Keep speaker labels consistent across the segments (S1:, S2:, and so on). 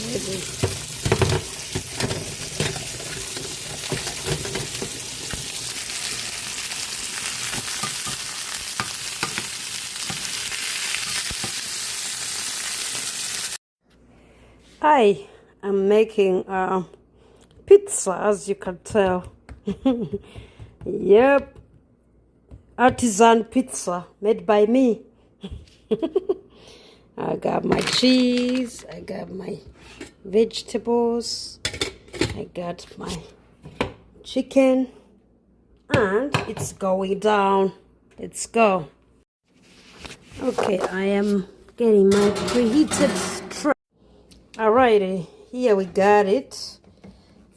S1: ready. I am making pizza, as you can tell. Yep, artisan pizza made by me. I got my cheese, I got my vegetables, I got my chicken, and it's going down. Let's go. Okay, I am getting my preheated tray. Alrighty, here we got it.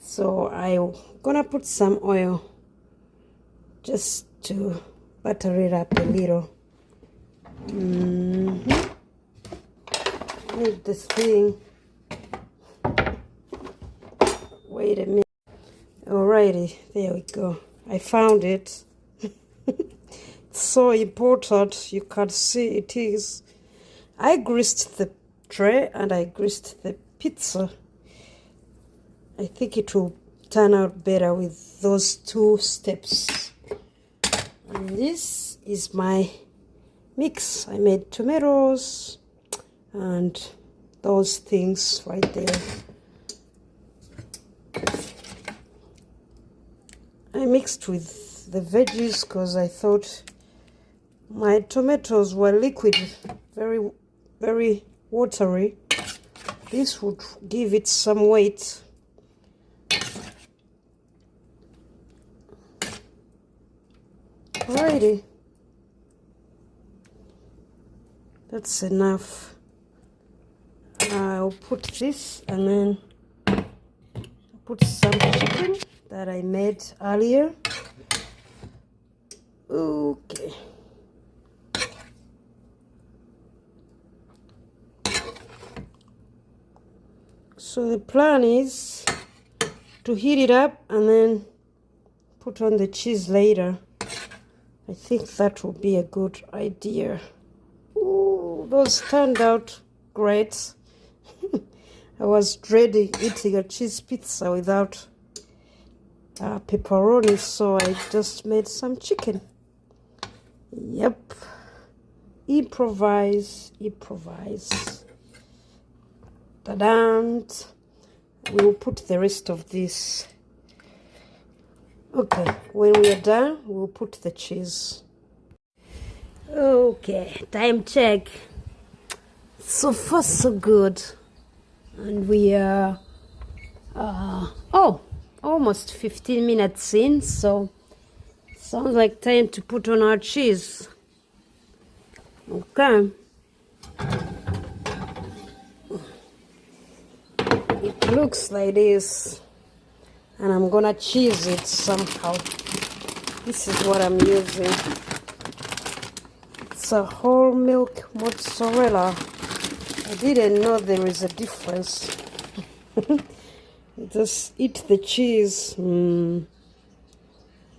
S1: So I'm gonna put some oil just to butter it up a little. Need this thing. Wait a minute. Alrighty, there we go. I found it. It's so important. You can see it is. I greased the tray and I greased the pizza. I think it will turn out better with those two steps. And this is my mix. I made tomatoes and those things right there. I mixed with the veggies because I thought my tomatoes were liquid, very, very watery. This would give it some weight. Alrighty, that's enough. I'll put this and then put some chicken that I made earlier. Okay. So the plan is to heat it up and then put on the cheese later. I think that will be a good idea. Ooh, those turned out great. I was dreading eating a cheese pizza without pepperoni, so I just made some chicken. Yep. Improvise. Ta-da! We'll put the rest of this. Okay, when we are done, we'll put the cheese. Okay, time check. So far, so good. And we are, almost 15 minutes in, so sounds like time to put on our cheese. Okay. It looks like this. And I'm gonna cheese it somehow. This is what I'm using. It's a whole milk mozzarella. I didn't know there is a difference. Just eat the cheese.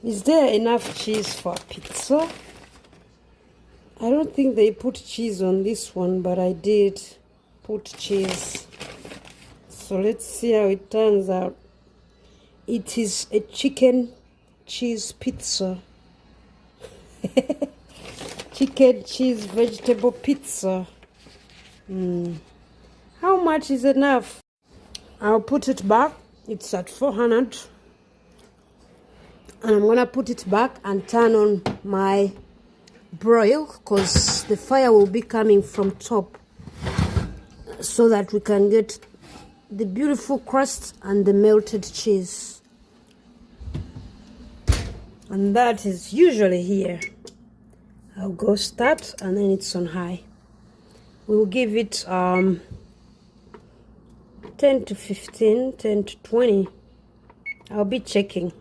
S1: Is there enough cheese for pizza? I don't think they put cheese on this one, but I did put cheese. So let's see how it turns out. It is a chicken cheese pizza. Chicken cheese vegetable pizza. How much is enough? I'll put it back. It's at 400. And I'm gonna put it back and turn on my broil because the fire will be coming from top so that we can get the beautiful crust and the melted cheese. And that is usually here. I'll go start and then it's on high. We'll give it 10 to 15, 10 to 20. I'll be checking.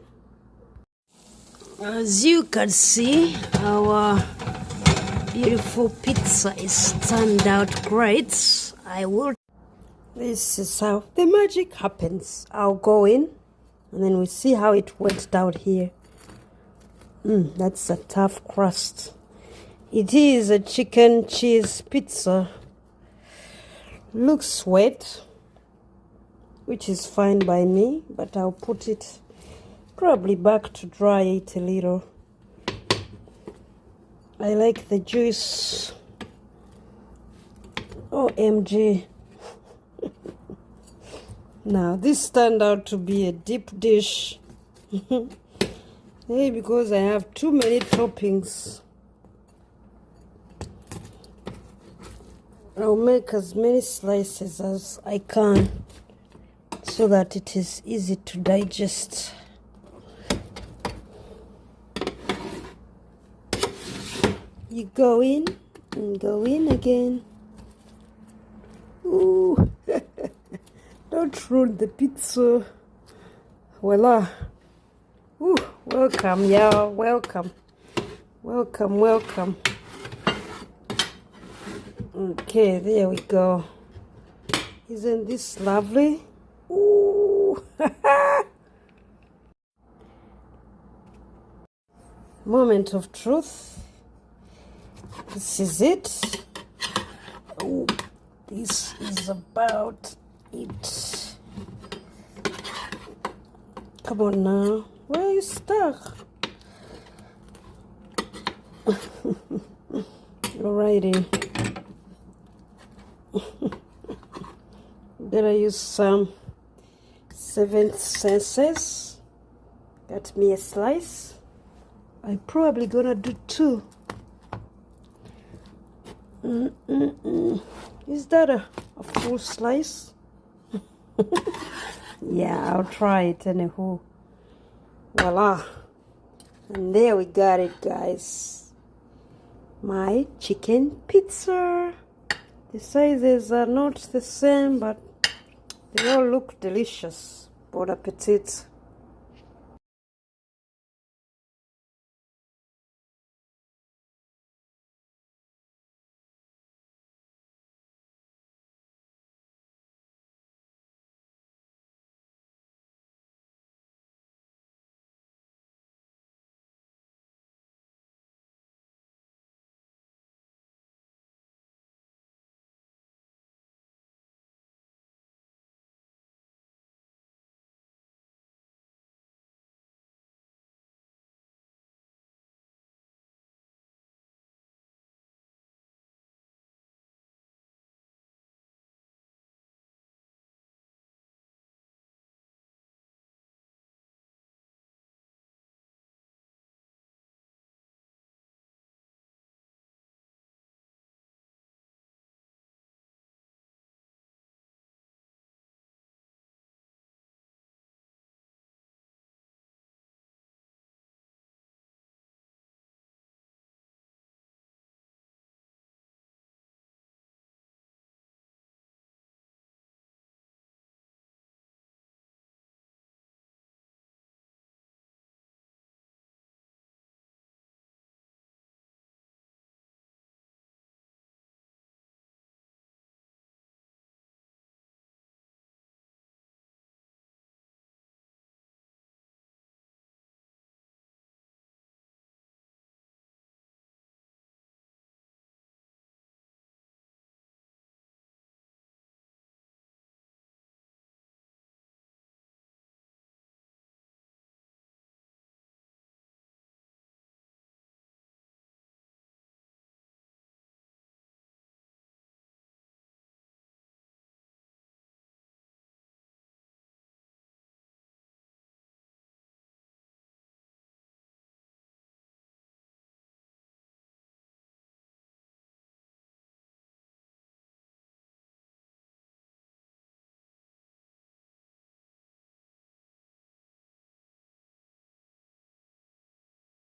S1: As you can see, our beautiful pizza is turned out great. This is how the magic happens. I'll go in and then we see how it went down here. That's a tough crust. It is a chicken cheese pizza. Looks wet. which is fine by me, but I'll put it probably back to dry it a little. I like the juice. OMG. Now this turned out to be a deep dish. Hey, because I have too many toppings. I'll make as many slices as I can so that it is easy to digest. You go in and go in again. Ooh, don't ruin the pizza. Voila. Ooh, welcome, y'all. Welcome. Welcome, welcome. Okay, there we go. Isn't this lovely? Ooh. Moment of truth. This is it. Oh, this is about it. Come on now. Where are you stuck? Alrighty. Better use some 7th senses. Got me a slice. I'm probably gonna do 2. Is that a full slice? Yeah, I'll try it anywho. Voila. And there we got it, guys. My chicken pizza. The sizes are not the same, but they all look delicious. Bon appetit.